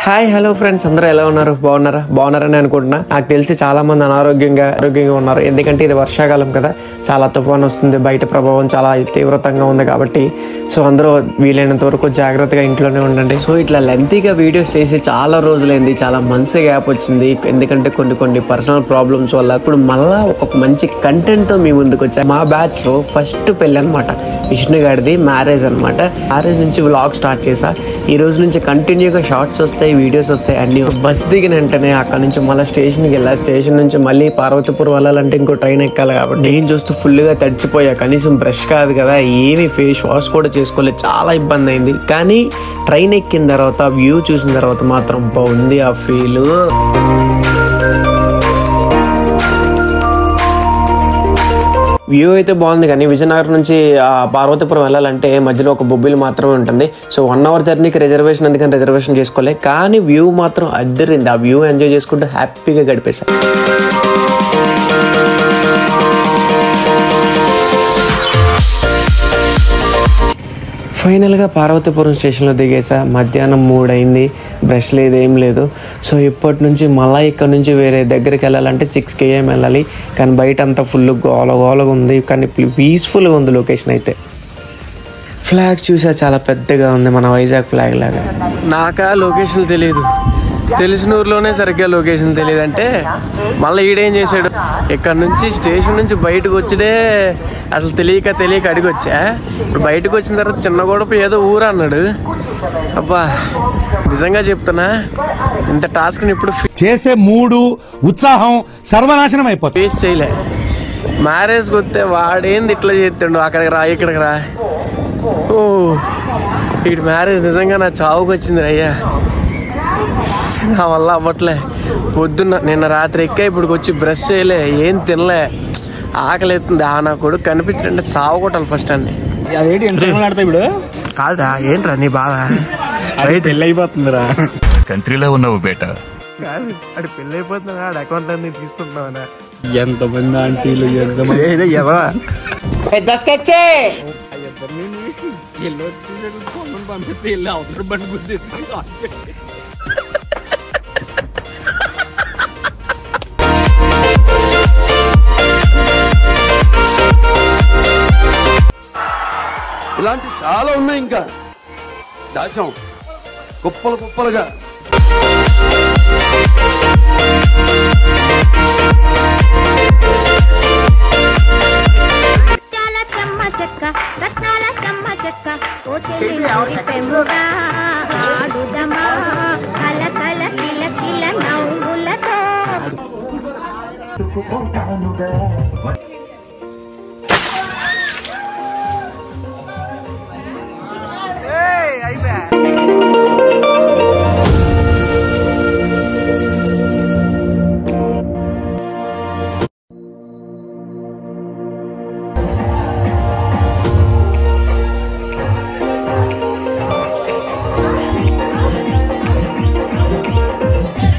Hi hello friends, అందరూ ఎలా ఉన్నారు? బాగున్నారని అనుకుంటున్నా. నాకు తెలిసి చాలా మంది అనారోగ్యంగా ఉన్నారు. ఎందుకంటే ఇది వర్షాకాలం కదా, చాలా తుఫాన్ వస్తుంది, బయట ప్రభావం చాలా తీవ్రతంగా ఉంది కాబట్టి సో అందరూ వీలైనంత వరకు జాగ్రత్తగా ఇంట్లోనే ఉండండి. సో ఇట్లా లెంతీగా వీడియోస్ చేసి చాలా రోజులైంది, చాలా మంత్స్ గ్యాప్ వచ్చింది. ఎందుకంటే కొన్ని పర్సనల్ ప్రాబ్లమ్స్ వల్ల ఇప్పుడు మళ్ళా ఒక మంచి కంటెంట్తో మీ ముందుకు వచ్చా. మా బ్యాచ్లో ఫస్ట్ పెళ్ళి అనమాట, విష్ణు గారిది మ్యారేజ్ అనమాట. మ్యారేజ్ నుంచి వ్లాగ్ స్టార్ట్ చేసా. ఈ రోజు నుంచి కంటిన్యూగా షార్ట్స్ వస్తాయి, వీడియోస్ వస్తాయి అన్ని. బస్ దిగిన వెంటనే అక్కడ నుంచి మళ్ళీ స్టేషన్కి వెళ్ళా. స్టేషన్ నుంచి మళ్ళీ పార్వతీపురం వెళ్ళాలంటే ఇంకో ట్రైన్ ఎక్కాలి కాబట్టి నేను చూస్తూ ఫుల్గా తడిచిపోయా. కనీసం బ్రష్ కాదు కదా, ఏమి ఫేస్ వాష్ కూడా చేసుకోలేదు, చాలా ఇబ్బంది అయింది. కానీ ట్రైన్ ఎక్కిన తర్వాత వ్యూ చూసిన తర్వాత మాత్రం బాగుంది ఆ ఫీల్. వ్యూ అయితే బాగుంది, కానీ విజయనగరం నుంచి పార్వతీపురం వెళ్ళాలంటే మధ్యలో ఒక బొబ్బిలు మాత్రమే ఉంటుంది. సో 1 hour జర్నీకి రిజర్వేషన్, అందుకని రిజర్వేషన్ చేసుకోలే. కానీ వ్యూ మాత్రం అద్దరింది. ఆ వ్యూ ఎంజాయ్ చేసుకుంటూ హ్యాపీగా గడిపేశా. ఫైనల్గా పార్వతీపురం స్టేషన్లో దిగేసా. మధ్యాహ్నం 3 అయింది, బ్రష్ లేదు, ఏం లేదు. సో ఇప్పటి నుంచి మళ్ళీ ఇక్కడ నుంచి వేరే దగ్గరికి వెళ్ళాలంటే 6 AM వెళ్ళాలి. కానీ బయట అంతా ఫుల్ గోలగా ఉంది, కానీ పీస్ఫుల్గా ఉంది లొకేషన్ అయితే. ఫ్లాగ్ చూసా, చాలా పెద్దగా ఉంది, మన వైజాగ్ ఫ్లాగ్ లాగా. నాకా లొకేషన్ తెలియదు, తెలిసిన ఊర్లోనే సరిగ్గా లొకేషన్ తెలియదు అంటే మళ్ళీ ఈడేం చేశాడు, ఇక్కడ నుంచి స్టేషన్ నుంచి బయటకు వచ్చిడే అసలు తెలియక అడిగి వచ్చా. ఇప్పుడు బయటకు వచ్చిన తర్వాత చిన్న గొడవ ఏదో ఊరు అన్నాడు. అబ్బా నిజంగా చెప్తున్నా, ఇంత టాస్క్ని ఇప్పుడు చేసే మూడు ఉత్సాహం సర్వనాశనం అయిపోతుంది. ఫేస్ చేయలే. మ్యారేజ్కి వస్తే వాడేంది ఇట్లా చేస్తాడు, అక్కడికి రా ఇక్కడికి రా. ఓ ఇటు మ్యారేజ్ నిజంగా నా చావుకు వచ్చింది అయ్యా, నా వల్ల అవ్వట్లే. పొద్దున్న నిన్న రాత్రి ఎక్కా, ఇప్పటికి వచ్చి బ్రష్ చేయలే, ఏం తినలే, ఆకలి అవుతుంది. నా కొడుకు కనిపించాడంటే సాగు కొట్టాలి ఫస్ట్ అన్ని. ఇప్పుడు కాదురా, ఏంట్రా నీ బాధ? పెళ్ళి అయిపోతుందిరా. కంట్రీలో ఉన్నావు బేట. కాదు, అటు పెళ్ళి అయిపోతున్నా, ఆడ అకౌంట్ అన్ని తీసుకుంటున్నావా? ఎంతమంది ఆంటీలు, ఎంతమంది పంపిస్తే వెళ్ళి అవసరం బండి గుర్తు. ఇలాంటి చాలా ఉన్నాయి, ఇంకా దాచాం కుప్పలుగా.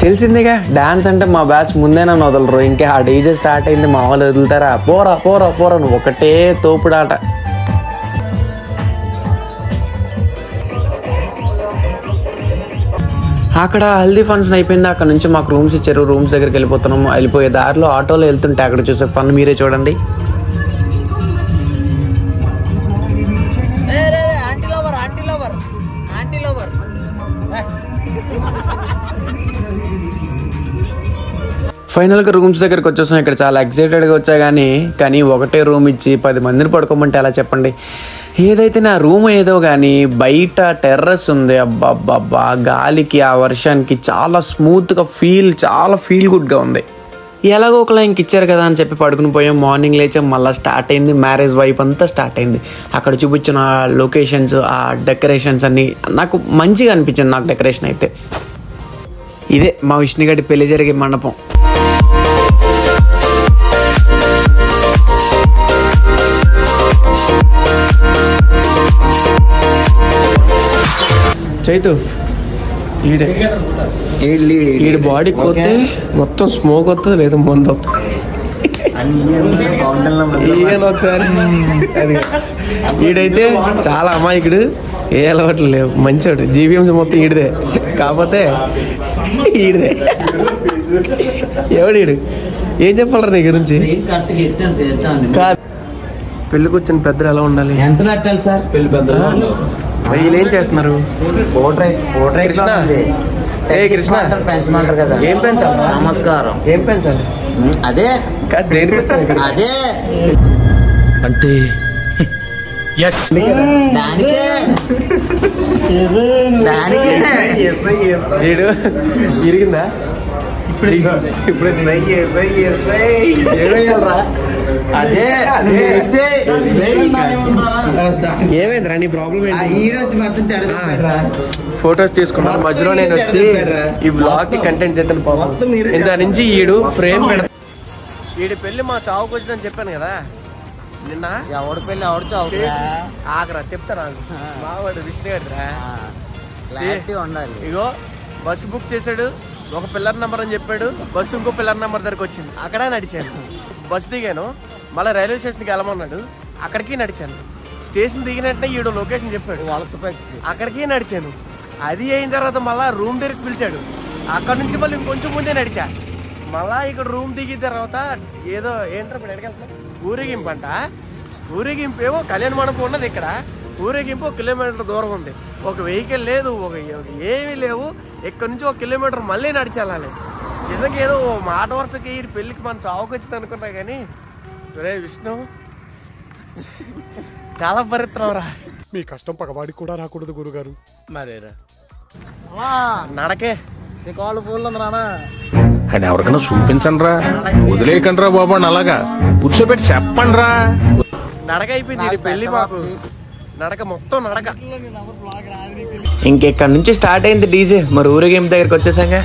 తెలిసిందిగా, డాన్స్ అంటే మా బ్యాచ్ ముందే నన్ను వదలరు. ఇంకా ఆ డీజే స్టార్ట్ అయింది, మా వాళ్ళు వదులుతారా? పోరా నువ్వు, ఒకటే తోపుడాట. అక్కడ హల్దీ ఫంక్షన్ అయిపోయింది. అక్కడ నుంచి మాకు రూమ్స్ ఇచ్చారు, రూమ్స్ దగ్గరికి వెళ్ళిపోతున్నాము. వెళ్ళిపోయే దారిలో ఆటోలో వెళ్తుంటే అక్కడ చూసే ఫన్ మీరే చూడండి. ఫైనల్గా రూమ్స్ దగ్గరికి వచ్చేసాం. ఇక్కడ చాలా ఎక్సైటెడ్గా వచ్చా, కానీ ఒకటే రూమ్ ఇచ్చి 10 మందిని పడుకోమంటే ఎలా చెప్పండి? ఏదైతే నా రూమ్ ఏదో కానీ బయట టెర్రస్ ఉంది. అబ్బా గాలికి, ఆ వర్షానికి చాలా స్మూత్గా చాలా ఫీల్ గుడ్గా ఉంది. ఎలాగో ఒకలా ఇంక ఇచ్చారు కదా అని చెప్పి పడుకుని పోయాం. మార్నింగ్ లేచాం, మళ్ళీ స్టార్ట్ అయింది మ్యారేజ్ వైప్ అంతా స్టార్ట్ అయింది. అక్కడ చూపించిన లొకేషన్స్, ఆ డెకరేషన్స్ అన్నీ నాకు మంచిగా అనిపించింది. నాకు డెకరేషన్ అయితే ఇదే మా విష్ణుగడ్డి పెళ్లి జరిగే మండపం. చైతు ఈడ బాడీ కొత్త మొత్తం స్మోక్ వస్తుంది, లేదా మందు వస్తుంది. ఒకసారి అది ఈడైతే చాలా అమాయకుడు, ఏ అలవాట్లు లేవు, మంచోడు. జీబీఎంసీ మొత్తం ఈడిదే. కాకపోతే ఈడిదే ఎవడు ఏం చెప్పాలరా నీ గురించి? పెళ్లికి వచ్చిన పెద్దలు ఎలా ఉండాలి? ఎంత పెట్టాలి సార్ పెళ్లి పెద్దలు? మరి వీళ్ళు ఏం చేస్తున్నారు? కృష్ణ ఏ కృష్ణ పెంచమంటారు కదా. ఏం పెంచాలి? నమస్కారం. ఏం పెంచాలి? అదే దేనికి అదే అంటే ఎస్ దానికే వీడు ఇరిగిందా? ఇప్పుడు అదే ఏమైందిరా నీ ప్రాబ్లం ఏంటి? ఈడొచ్చి మొత్తం చెడరా. ఫొటోస్ తీసుకున్నాను మధ్యలో నేను వచ్చి ఈ బ్లాగ్ కి కంటెంట్ చేస్తాను పాపం. ఇంత నుంచి ఈడు ఫ్రేమ్ పెడ ఈడి పెళ్లి మా చావుకు వచ్చిందని చెప్పాను కదా నిన్న. ఎవడి పెళ్ళి ఎవడు చావు ఆగరా చెప్తా నాకు. మావాడు విష్ణు గారిరా ఉండాలి. ఇగో బస్సు బుక్ చేశాడు, ఒక పిల్లర్ నెంబర్ అని చెప్పాడు, బస్సు ఇంకో పిల్లర్ నెంబర్ దగ్గరకు వచ్చింది, అక్కడ నడిచాను. బస్సు దిగాను, మళ్ళీ రైల్వే స్టేషన్కి వెళ్ళమన్నాడు, అక్కడికి నడిచాను. స్టేషన్ దిగినట్టే ఈడు లొకేషన్ చెప్పాడు, అక్కడికి నడిచాను. అది అయిన తర్వాత మళ్ళీ రూమ్ దగ్గరికి పిలిచాడు, అక్కడ నుంచి మళ్ళీ ఇంకొంచెం ముందే నడిచా. మళ్ళా ఇక్కడ రూమ్ దిగిన తర్వాత ఏదో ఏంటో ఇప్పుడు ఎడగలుగుతా ఊరేగింపు అంట. ఊరేగింపు ఏమో కళ్యాణ మండపం ఉన్నది ఇక్కడ, ఊరేగింపు 1 కిలోమీటర్ దూరం ఉంది. ఒక వెహికల్ లేదు, ఏమీ లేవు. ఇక్కడ నుంచి 1 కిలోమీటర్ మళ్ళీ నడిచేళ్ళాలి. నిజంగా ఏదో మాట వరుసకి ఈ పెళ్ళికి మన చావుకు వచ్చింది అనుకున్నా కానీ రే విష్ణు చాలా పరిత్రంరా. మీ కష్టం పగవాడికి కూడా రాకూడదు గురుగారు. మరేరా నడకే కాళ్ళు ఫోన్లు ఉంది రానా. అని ఎవరికైనా చూపించండి రా, వదిలేయకండి రా బాబు అని అలాగా కూర్చోబెట్టి చెప్పండి రా. నడక అయిపోయింది పెళ్లి మాకు, నడక మొత్తం నడక. ఇంకెక్కడ నుంచి స్టార్ట్ అయింది డీజే, మరి ఊరేగింపు దగ్గరికి వచ్చేసాంగా.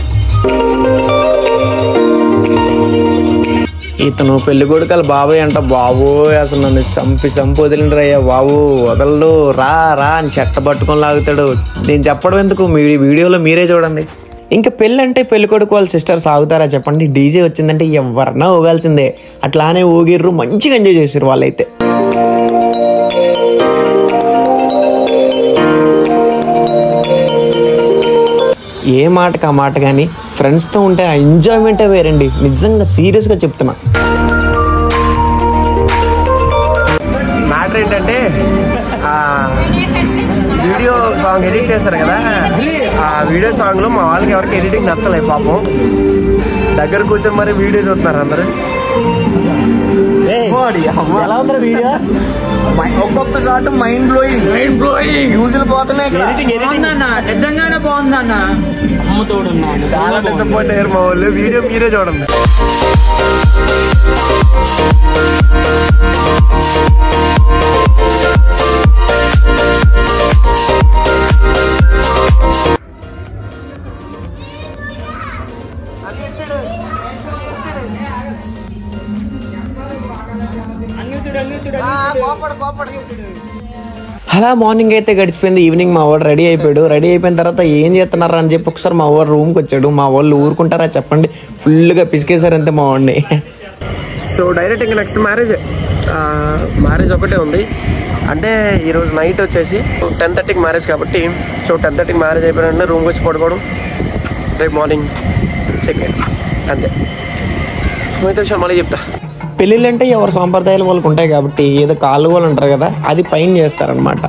ఇతను పెళ్లి కొడుకల బాబాయ్ అంట. బాబోయ్ అసలు నన్ను చంపి వదిలిండ్రయ్యా బాబు, వదలడు, రా రా అని చెట్ట పట్టుకొని లాగుతాడు. నేను చెప్పడం ఎందుకు, మీ వీడియోలో మీరే చూడండి. ఇంకా పెళ్ళి అంటే పెళ్లి కొడుకు వాళ్ళ సిస్టర్స్ ఆగుతారా చెప్పండి? డీజే వచ్చిందంటే ఎవరన్నా ఊగాల్సిందే. అట్లానే ఊగిర్రు, మంచిగా ఎంజాయ్ చేసారు వాళ్ళైతే. ఏ మాటకి ఆ మాట కానీ ఫ్రెండ్స్తో ఉంటే ఆ ఎంజాయ్మెంటే వేరండి, నిజంగా సీరియస్గా చెప్తున్నా. మ్యాటర్ ఏంటంటే వీడియో సాంగ్ ఎడిట్ చేశారు కదా, ఆ వీడియో సాంగ్లో మా వాళ్ళకి ఎవరికి ఎడిటింగ్ నచ్చలేదు పాపం. దగ్గర కూర్చొని మరి వీడియో చూస్తున్నారు అందరూ. ఎలా ఉందా వీడియో? ఒక్కొక్క షాట్ మైండ్ బ్లోయింగ్ యూజులు పోతున్నాయి. నిజంగానే బాగుందన్న, అమ్మతోడున్నాడు. చాలా డిసప్పాయింట్ అయ్యారు మా వాళ్ళు. వీడియో మీరే చూడండి. అలా మార్నింగ్ అయితే గడిచిపోయింది. ఈవినింగ్ మా వాడు రెడీ అయిపోయాడు. రెడీ అయిపోయిన తర్వాత ఏం చేస్తున్నారా అని చెప్పి ఒకసారి మా వాడు రూమ్కి వచ్చాడు. మా వాళ్ళు ఊరుకుంటారా చెప్పండి, ఫుల్గా పిసికేశారు అంతే మా వాడిని. సో డైరెక్ట్ ఇంకా నెక్స్ట్ మ్యారేజ్ ఒకటే ఉంది. అంటే ఈరోజు నైట్ వచ్చేసి 10:30కి మ్యారేజ్ కాబట్టి, సో 10:30కి మ్యారేజ్ అయిపోయిన వెంటనే రూమ్కి వచ్చి పడుకోవడం, రేపు మార్నింగ్ చెక్ అంతే. మిగతా విషయాలు మళ్ళీ చెప్తా. పెళ్ళిళ్ళు అంటే ఎవరి సాంప్రదాయాలు వాళ్ళకు ఉంటాయి కాబట్టి ఏదో కాళ్ళు వాళ్ళు అంటారు కదా, అది పైన చేస్తారనమాట.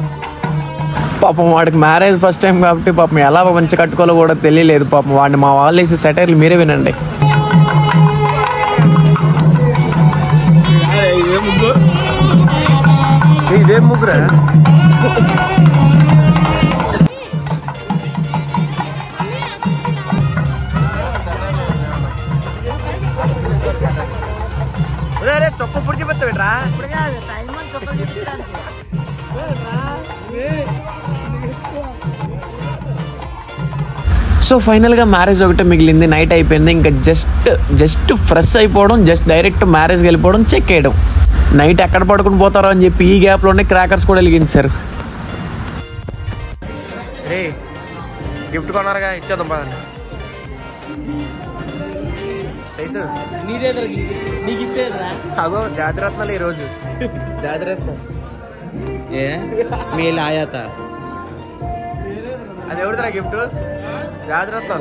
పాపం వాడికి మ్యారేజ్ ఫస్ట్ టైం కాబట్టి పాపం ఎలా మంచి కట్టుకోవాలో కూడా తెలియలేదు పాపం. వాడిని మా వాళ్ళు వేసే సెటైర్లు మీరే వినండి. ఇదేం ముగ్గురా? చొక్క పుడిచి పెడతావిట్రా. సో ఫైనల్గా మ్యారేజ్ ఒకటే మిగిలింది. నైట్ అయిపోయింది. ఇంకా జస్ట్ ఫ్రెష్ అయిపోవడం, జస్ట్ డైరెక్ట్ మ్యారేజ్కి వెళ్ళిపోవడం, చెక్ వేయడం. నైట్ ఎక్కడ పడుకుని పోతారో అని చెప్పి ఈ గ్యాప్లోనే క్రాకర్స్ కూడా వెలిగించారు. రే గిఫ్ట్ కొన్నారుగా, ఇచ్చేద్దాం బాగా. అగో జాతిరత్నాలు ఈరోజు. జాతిరత్నం ఏ మీ లాయాత అది ఎవరిదిరా గిఫ్ట్? జాగ్రత్త.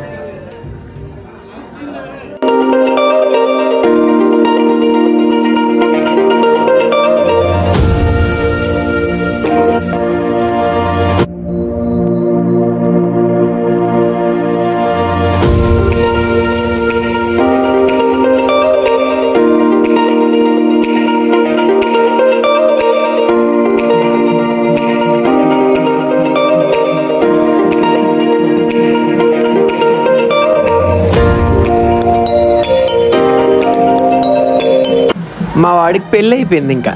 మా వాడికి పెళ్ళి అయిపోయింది ఇంకా.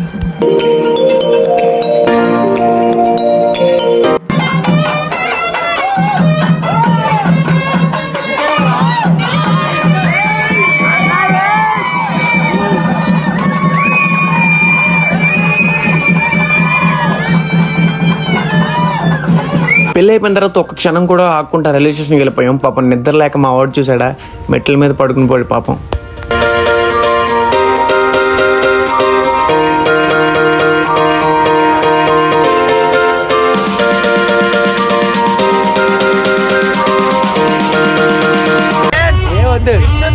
పెళ్ళి అయిపోయిన తర్వాత ఒక్క క్షణం కూడా ఆకుండా రైల్వే స్టేషన్కి వెళ్ళిపోయాం. పాపం నిద్ర లేక మా వాడు చూసాడా మెట్ల మీద పడుకుని పోయి పాపం.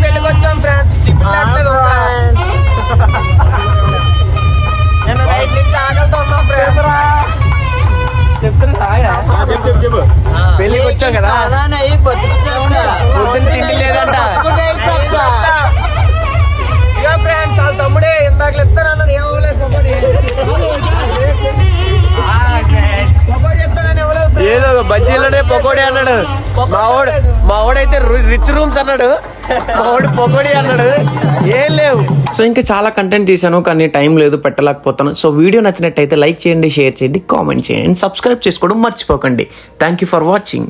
పెళ్ళికి వచ్చాం ఫ్రెండ్స్. పెళ్ళికి వచ్చాం కదా, పొద్దున్న తిండి లేదంట. ఫ్రెండ్స్ వాళ్ళ తమ్ముడే ఇందాక చెప్తానన్నాడు, ఏమవ్వలేదు ఏదో బజ్జీలనే పకోడీ అన్నాడు మావాడైతే రిచ్ రూమ్స్ అన్నాడు, మావాడు పకోడీ అన్నాడు. ఏం లేవు. సో ఇంకా చాలా కంటెంట్ తీసాను కానీ టైం లేదు, పెట్టలేకపోతాను. సో వీడియో నచ్చినట్టయితే లైక్ చేయండి, షేర్ చేయండి, కామెంట్ చేయండి, సబ్స్క్రైబ్ చేసుకోవడం మర్చిపోకండి. Thank you for watching.